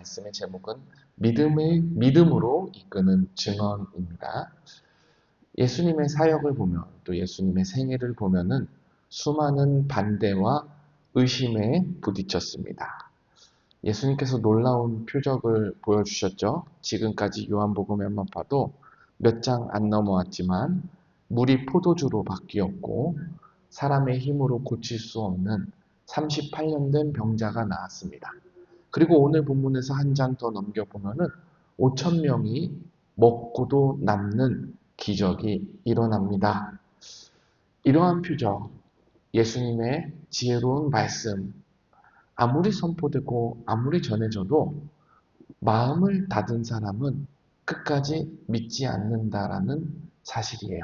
말씀의 제목은 믿음으로 이끄는 증언입니다. 예수님의 사역을 보면 또 예수님의 생애를 보면은 수많은 반대와 의심에 부딪혔습니다. 예수님께서 놀라운 표적을 보여주셨죠. 지금까지 요한복음에만 봐도 몇 장 안 넘어왔지만 물이 포도주로 바뀌었고 사람의 힘으로 고칠 수 없는 38년 된 병자가 나왔습니다. 그리고 오늘 본문에서 한 장 더 넘겨보면은 5천 명이 먹고도 남는 기적이 일어납니다. 이러한 표적, 예수님의 지혜로운 말씀, 아무리 선포되고 아무리 전해져도 마음을 닫은 사람은 끝까지 믿지 않는다라는 사실이에요.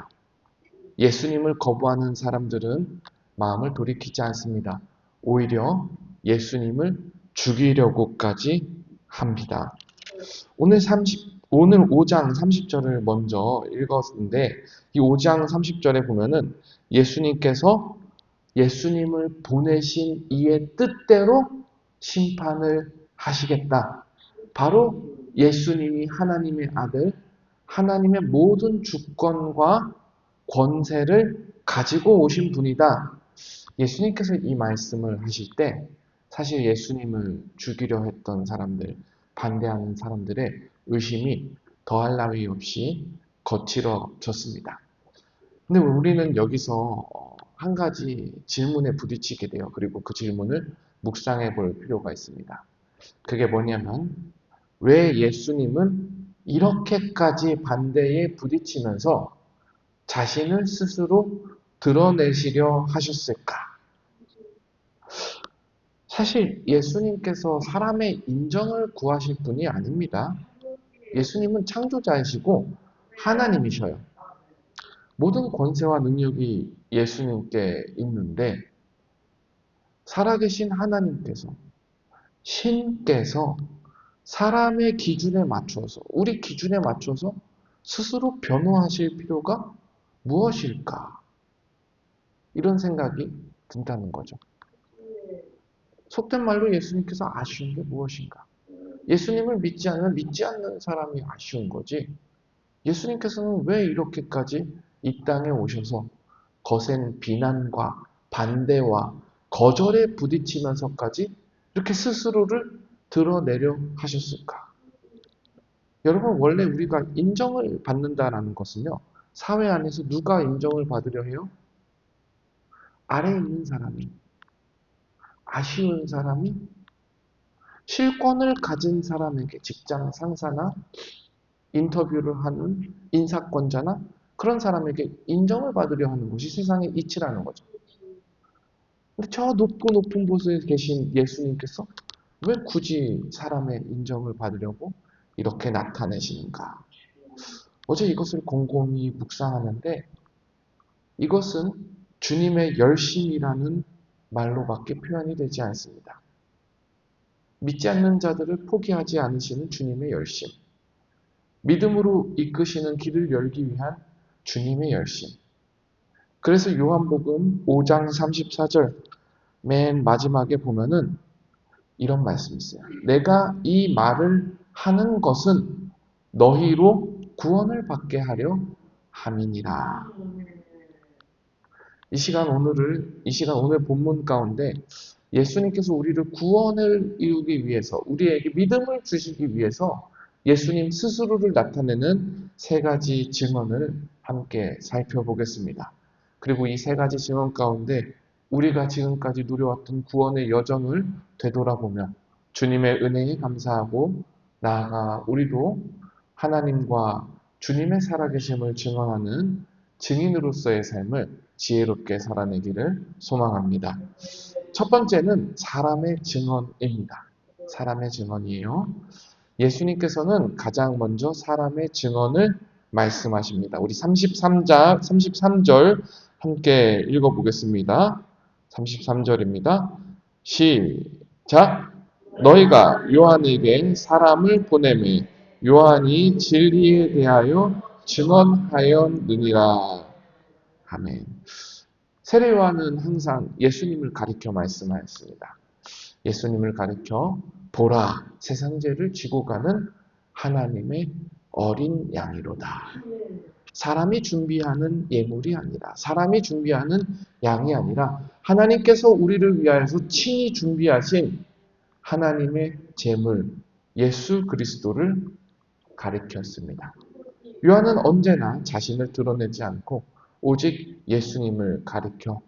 예수님을 거부하는 사람들은 마음을 돌이키지 않습니다. 오히려 예수님을 죽이려고까지 합니다. 오늘 5장 30절을 먼저 읽었는데 이 5장 30절에 보면은 예수님께서 예수님을 보내신 이의 뜻대로 심판을 하시겠다. 바로 예수님이 하나님의 아들, 하나님의 모든 주권과 권세를 가지고 오신 분이다. 예수님께서 이 말씀을 하실 때 사실 예수님을 죽이려 했던 사람들, 반대하는 사람들의 의심이 더할 나위 없이 거칠어졌습니다. 근데 우리는 여기서 한 가지 질문에 부딪히게 돼요. 그리고 그 질문을 묵상해 볼 필요가 있습니다. 그게 뭐냐면 왜 예수님은 이렇게까지 반대에 부딪히면서 자신을 스스로 드러내시려 하셨을까? 사실 예수님께서 사람의 인정을 구하실 분이 아닙니다. 예수님은 창조자이시고 하나님이셔요. 모든 권세와 능력이 예수님께 있는데 살아계신 하나님께서 신께서 사람의 기준에 맞춰서 우리 기준에 맞춰서 스스로 변호하실 필요가 무엇일까? 이런 생각이 든다는 거죠. 속된 말로 예수님께서 아쉬운 게 무엇인가? 예수님을 믿지 않는 사람이 아쉬운 거지. 예수님께서는 왜 이렇게까지 이 땅에 오셔서 거센 비난과 반대와 거절에 부딪히면서까지 이렇게 스스로를 드러내려 하셨을까? 여러분, 원래 우리가 인정을 받는다라는 것은요, 사회 안에서 누가 인정을 받으려 해요? 아래에 있는 사람이, 아쉬운 사람이, 실권을 가진 사람에게 직장 상사나 인터뷰를 하는 인사권자나 그런 사람에게 인정을 받으려 하는 것이 세상의 이치라는 거죠. 근데 저 높은 곳에 계신 예수님께서 왜 굳이 사람의 인정을 받으려고 이렇게 나타내시는가? 어제 이것을 곰곰이 묵상하는데 이것은 주님의 열심이라는 말로밖에 표현이 되지 않습니다. 믿지 않는 자들을 포기하지 않으시는 주님의 열심. 믿음으로 이끄시는 길을 열기 위한 주님의 열심. 그래서 요한복음 5장 34절 맨 마지막에 보면은 이런 말씀이 있어요. 내가 이 말을 하는 것은 너희로 구원을 받게 하려 함이니라. 이 시간 오늘 본문 가운데 예수님께서 우리를 구원을 이루기 위해서, 우리에게 믿음을 주시기 위해서 예수님 스스로를 나타내는 세 가지 증언을 함께 살펴보겠습니다. 그리고 이 세 가지 증언 가운데 우리가 지금까지 누려왔던 구원의 여정을 되돌아보며 주님의 은혜에 감사하고 나아가 우리도 하나님과 주님의 살아계심을 증언하는 증인으로서의 삶을 지혜롭게 살아내기를 소망합니다. 첫 번째는 사람의 증언입니다. 사람의 증언이에요. 예수님께서는 가장 먼저 사람의 증언을 말씀하십니다. 우리 33절 함께 읽어보겠습니다. 33절입니다. 시작! 너희가 요한에게 사람을 보내매 요한이 진리에 대하여 증언하였느니라. 아멘. 세례 요한은 항상 예수님을 가리켜 말씀하였습니다. 예수님을 가리켜 보라, 세상 죄를 지고 가는 하나님의 어린 양이로다. 사람이 준비하는 예물이 아니라, 사람이 준비하는 양이 아니라 하나님께서 우리를 위하여서 친히 준비하신 하나님의 제물 예수 그리스도를 가리켰습니다. 요한은 언제나 자신을 드러내지 않고 오직 예수님을 가리켜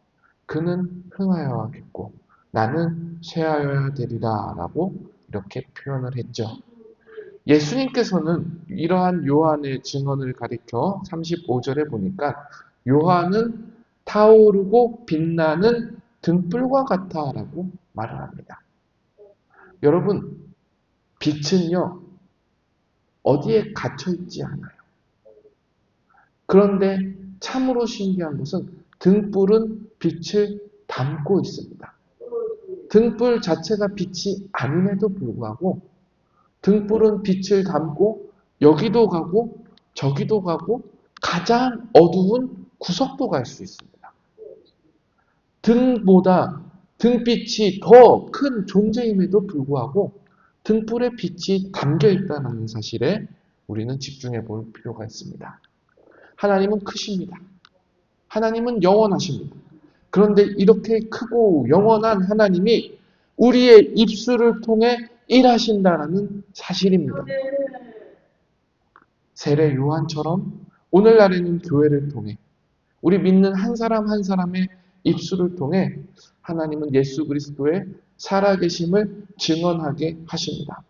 그는 흥하여야겠고 나는 쇠하여야 되리라 라고 이렇게 표현을 했죠. 예수님께서는 이러한 요한의 증언을 가리켜 35절에 보니까 요한은 타오르고 빛나는 등불과 같아 라고 말을 합니다. 여러분, 빛은요 어디에 갇혀 있지 않아요. 그런데 참으로 신기한 것은 등불은 빛을 담고 있습니다. 등불 자체가 빛이 아님에도 불구하고 등불은 빛을 담고 여기도 가고 저기도 가고 가장 어두운 구석도 갈 수 있습니다. 등보다 등빛이 더 큰 존재임에도 불구하고 등불에 빛이 담겨 있다는 사실에 우리는 집중해 볼 필요가 있습니다. 하나님은 크십니다. 하나님은 영원하십니다. 그런데 이렇게 크고 영원한 하나님이 우리의 입술을 통해 일하신다는 사실입니다. 세례 요한처럼 오늘날에는 교회를 통해 우리 믿는 한 사람 한 사람의 입술을 통해 하나님은 예수 그리스도의 살아계심을 증언하게 하십니다.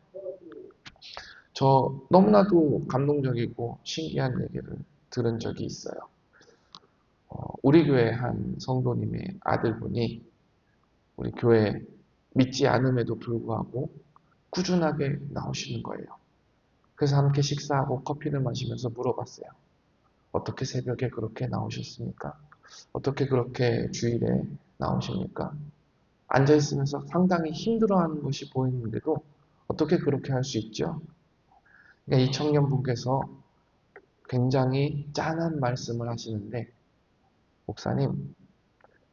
저 너무나도 감동적이고 신기한 얘기를 들은 적이 있어요. 우리 교회 한 성도님의 아들분이 우리 교회 믿지 않음에도 불구하고 꾸준하게 나오시는 거예요. 그래서 함께 식사하고 커피를 마시면서 물어봤어요. 어떻게 새벽에 그렇게 나오셨습니까? 어떻게 그렇게 주일에 나오십니까? 앉아있으면서 상당히 힘들어하는 것이 보이는데도 어떻게 그렇게 할 수 있죠? 그러니까 이 청년분께서 굉장히 짠한 말씀을 하시는데, 목사님,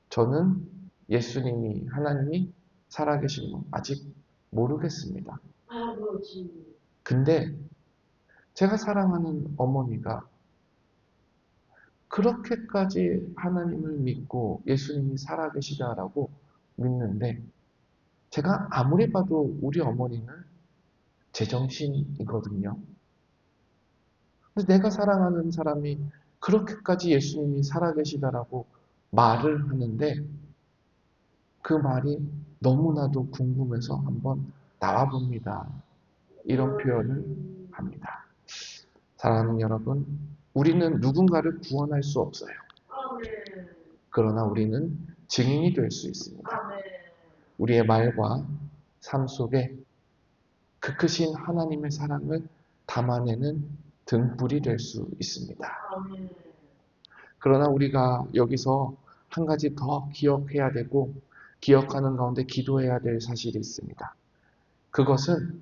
저는 예수님이, 하나님이 살아계신 거 아직 모르겠습니다. 근데 제가 사랑하는 어머니가 그렇게까지 하나님을 믿고 예수님이 살아계시다라고 믿는데 제가 아무리 봐도 우리 어머니는 제정신이거든요. 근데 내가 사랑하는 사람이 그렇게까지 예수님이 살아계시다라고 말을 하는데 그 말이 너무나도 궁금해서 한번 나와봅니다. 이런 표현을 합니다. 사랑하는 여러분, 우리는 누군가를 구원할 수 없어요. 그러나 우리는 증인이 될 수 있습니다. 우리의 말과 삶 속에 그 크신 하나님의 사랑을 담아내는 등불이 될 수 있습니다. 그러나 우리가 여기서 한 가지 더 기억해야 되고 기억하는 가운데 기도해야 될 사실이 있습니다. 그것은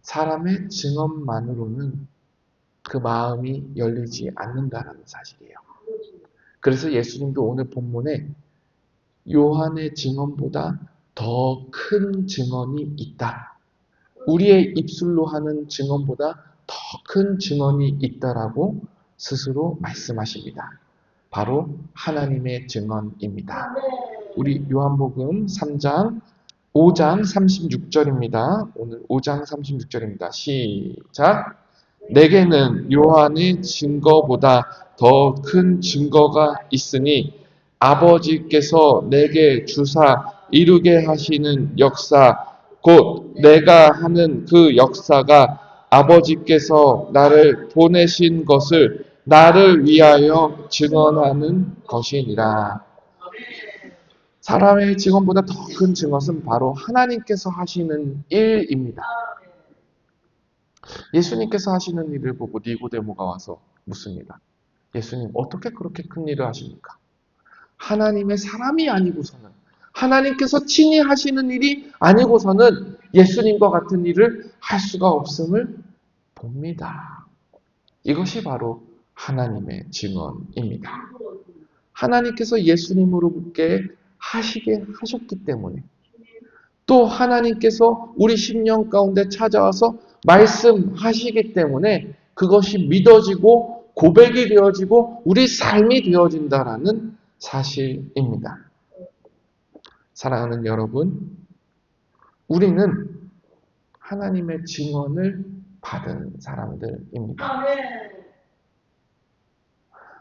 사람의 증언만으로는 그 마음이 열리지 않는다는 사실이에요. 그래서 예수님도 오늘 본문에 요한의 증언보다 더 큰 증언이 있다. 우리의 입술로 하는 증언보다 더 큰 증언이 있다라고 스스로 말씀하십니다. 바로 하나님의 증언입니다. 우리 요한복음 3장 5장 36절입니다. 오늘 5장 36절입니다. 시작. 내게는 요한의 증거보다 더 큰 증거가 있으니 아버지께서 내게 주사 이루게 하시는 역사 곧 내가 하는 그 역사가 아버지께서 나를 보내신 것을 나를 위하여 증언하는 것이니라. 사람의 증언보다 더 큰 증언은 바로 하나님께서 하시는 일입니다. 예수님께서 하시는 일을 보고 니고데모가 와서 묻습니다. 예수님, 어떻게 그렇게 큰 일을 하십니까? 하나님의 사람이 아니고서는, 하나님께서 친히 하시는 일이 아니고서는 예수님과 같은 일을 할 수가 없음을 봅니다. 이것이 바로 하나님의 증언입니다. 하나님께서 예수님으로부터 하시게 하셨기 때문에 또 하나님께서 우리 심령 가운데 찾아와서 말씀하시기 때문에 그것이 믿어지고 고백이 되어지고 우리 삶이 되어진다라는 사실입니다. 사랑하는 여러분, 우리는 하나님의 증언을 받은 사람들입니다.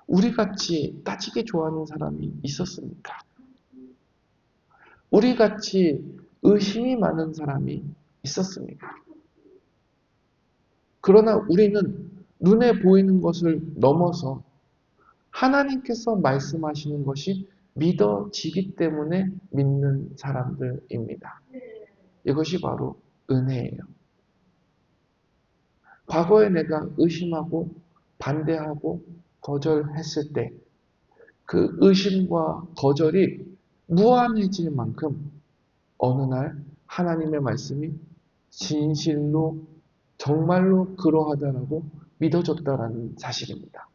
우리같이 따지기 좋아하는 사람이 있었습니까? 우리같이 의심이 많은 사람이 있었습니까? 그러나 우리는 눈에 보이는 것을 넘어서 하나님께서 말씀하시는 것이 믿어지기 때문에 믿는 사람들입니다. 이것이 바로 은혜예요. 과거에 내가 의심하고 반대하고 거절했을 때 그 의심과 거절이 무한해질 만큼 어느 날 하나님의 말씀이 진실로 정말로 그러하다라고 믿어졌다라는 사실입니다.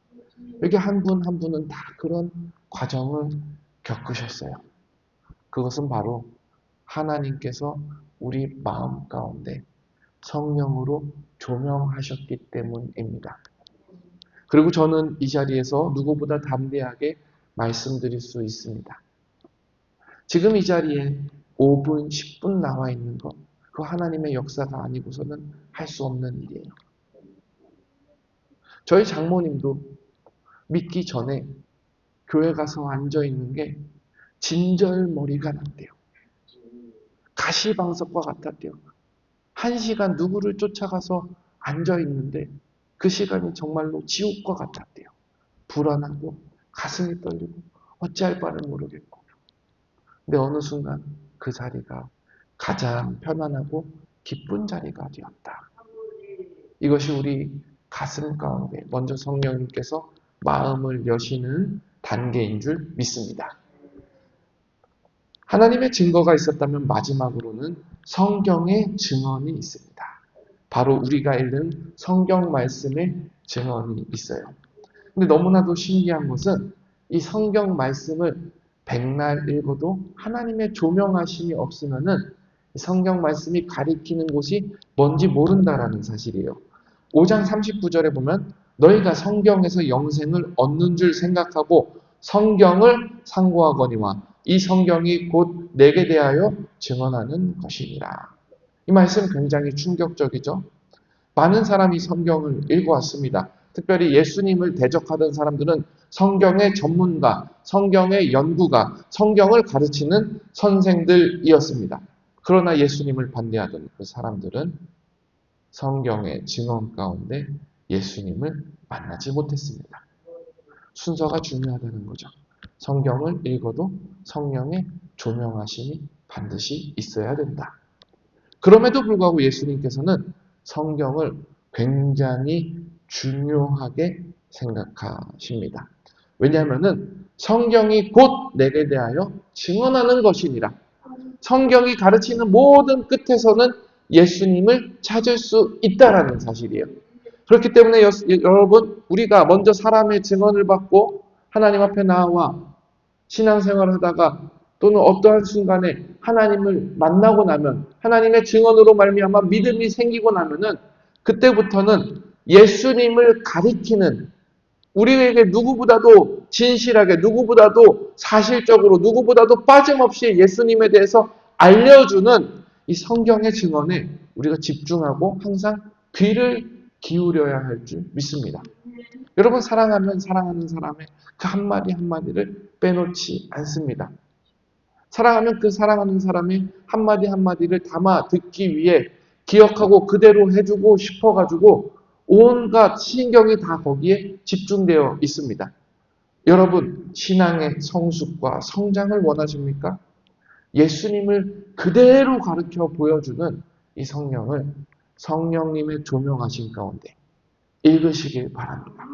여기 한 분 한 분은 다 그런 과정을 겪으셨어요. 그것은 바로 하나님께서 우리 마음 가운데 성령으로 조명하셨기 때문입니다. 그리고 저는 이 자리에서 누구보다 담대하게 말씀드릴 수 있습니다. 지금 이 자리에 5분, 10분 나와 있는 것, 그 하나님의 역사가 아니고서는 할 수 없는 일이에요. 저희 장모님도 믿기 전에 교회 가서 앉아 있는 게 진절머리가 났대요. 가시방석과 같았대요. 1시간 누구를 쫓아가서 앉아 있는데 그 시간이 정말로 지옥과 같았대요. 불안하고 가슴이 떨리고 어찌할 바를 모르겠고. 근데 어느 순간 그 자리가 가장 편안하고 기쁜 자리가 되었다. 이것이 우리 가슴 가운데 먼저 성령님께서 마음을 여시는 단계인 줄 믿습니다. 하나님의 증거가 있었다면 마지막으로는 성경의 증언이 있습니다. 바로 우리가 읽는 성경 말씀의 증언이 있어요. 근데 너무나도 신기한 것은 이 성경 말씀을 백날 읽어도 하나님의 조명하심이 없으면은 성경 말씀이 가리키는 곳이 뭔지 모른다라는 사실이에요. 5장 39절에 보면 너희가 성경에서 영생을 얻는 줄 생각하고 성경을 상고하거니와 이 성경이 곧 내게 대하여 증언하는 것이니라. 이 말씀 굉장히 충격적이죠. 많은 사람이 성경을 읽어왔습니다. 특별히 예수님을 대적하던 사람들은 성경의 전문가, 성경의 연구가, 성경을 가르치는 선생들이었습니다. 그러나 예수님을 반대하던 그 사람들은 성경의 증언 가운데 예수님을 만나지 못했습니다. 순서가 중요하다는 거죠. 성경을 읽어도 성령의 조명하심이 반드시 있어야 된다. 그럼에도 불구하고 예수님께서는 성경을 굉장히 중요하게 생각하십니다. 왜냐하면 성경이 곧 내게 대하여 증언하는 것이니라. 성경이 가르치는 모든 끝에서는 예수님을 찾을 수 있다라는 사실이에요. 그렇기 때문에 여러분, 우리가 먼저 사람의 증언을 받고 하나님 앞에 나와 신앙생활을 하다가 또는 어떠한 순간에 하나님을 만나고 나면 하나님의 증언으로 말미암아 믿음이 생기고 나면은 그때부터는 예수님을 가리키는 우리에게 누구보다도 진실하게 누구보다도 사실적으로 누구보다도 빠짐없이 예수님에 대해서 알려주는 이 성경의 증언에 우리가 집중하고 항상 귀를 기울여야 할 줄 믿습니다. 여러분 사랑하면 사랑하는 사람의 그 한마디 한마디를 빼놓지 않습니다. 사랑하면 그 사랑하는 사람의 한마디 한마디를 담아 듣기 위해 기억하고 그대로 해주고 싶어가지고 온갖 신경이 다 거기에 집중되어 있습니다. 여러분 신앙의 성숙과 성장을 원하십니까? 예수님을 그대로 가르쳐 보여주는 이 성령을 성령님의 조명하신 가운데 읽으시길 바랍니다.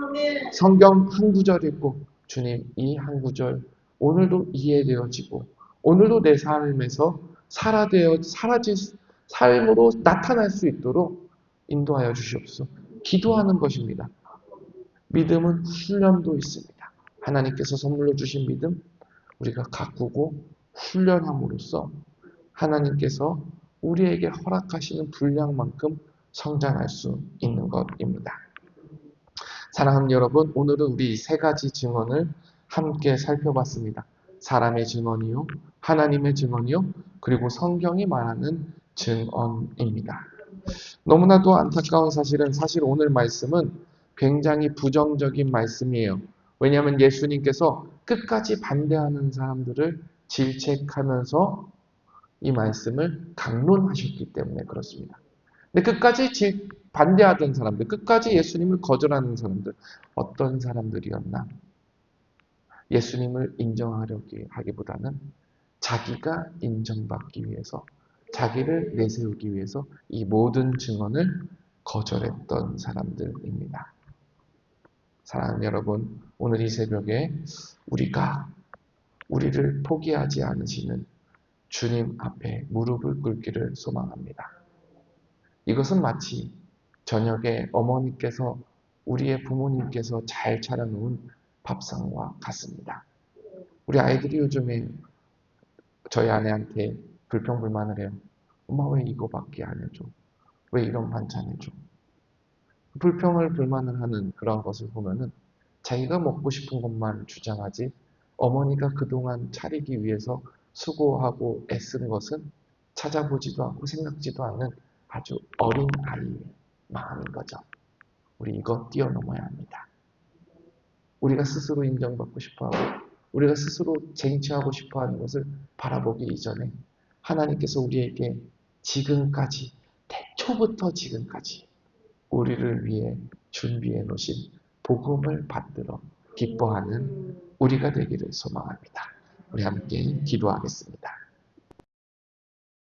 성경 한 구절 읽고 주님 이 한 구절 오늘도 이해되어지고 오늘도 내 삶에서 사라질 삶으로 나타날 수 있도록 인도하여 주시옵소서. 기도하는 것입니다. 믿음은 훈련도 있습니다. 하나님께서 선물로 주신 믿음 우리가 가꾸고 훈련함으로써 하나님께서 우리에게 허락하시는 분량만큼 성장할 수 있는 것입니다. 사랑하는 여러분, 오늘은 우리 세 가지 증언을 함께 살펴봤습니다. 사람의 증언이요, 하나님의 증언이요, 그리고 성경이 말하는 증언입니다. 너무나도 안타까운 사실은 사실 오늘 말씀은 굉장히 부정적인 말씀이에요. 왜냐하면 예수님께서 끝까지 반대하는 사람들을 질책하면서 이 말씀을 강론하셨기 때문에 그렇습니다. 근데 끝까지 반대하던 사람들, 끝까지 예수님을 거절하는 사람들, 어떤 사람들이었나? 예수님을 인정하려고 하기보다는 자기가 인정받기 위해서, 자기를 내세우기 위해서 이 모든 증언을 거절했던 사람들입니다. 사랑하는 여러분, 오늘 이 새벽에 우리를 포기하지 않으시는 주님 앞에 무릎을 꿇기를 소망합니다. 이것은 마치 저녁에 어머니께서 우리의 부모님께서 잘 차려놓은 밥상과 같습니다. 우리 아이들이 요즘에 저희 아내한테 불평불만을 해요. 엄마 왜 이거밖에 안 해줘? 왜 이런 반찬 해줘? 불평을 불만을 하는 그런 것을 보면은 자기가 먹고 싶은 것만 주장하지 어머니가 그동안 차리기 위해서 수고하고 애쓴 것은 찾아보지도 않고 생각지도 않는 아주 어린 아이의 마음인 거죠. 우리 이거 뛰어넘어야 합니다. 우리가 스스로 인정받고 싶어하고 우리가 스스로 쟁취하고 싶어하는 것을 바라보기 이전에 하나님께서 우리에게 지금까지 태초부터 지금까지 우리를 위해 준비해 놓으신 복음을 받들어 기뻐하는 우리가 되기를 소망합니다. 우리 함께 기도하겠습니다.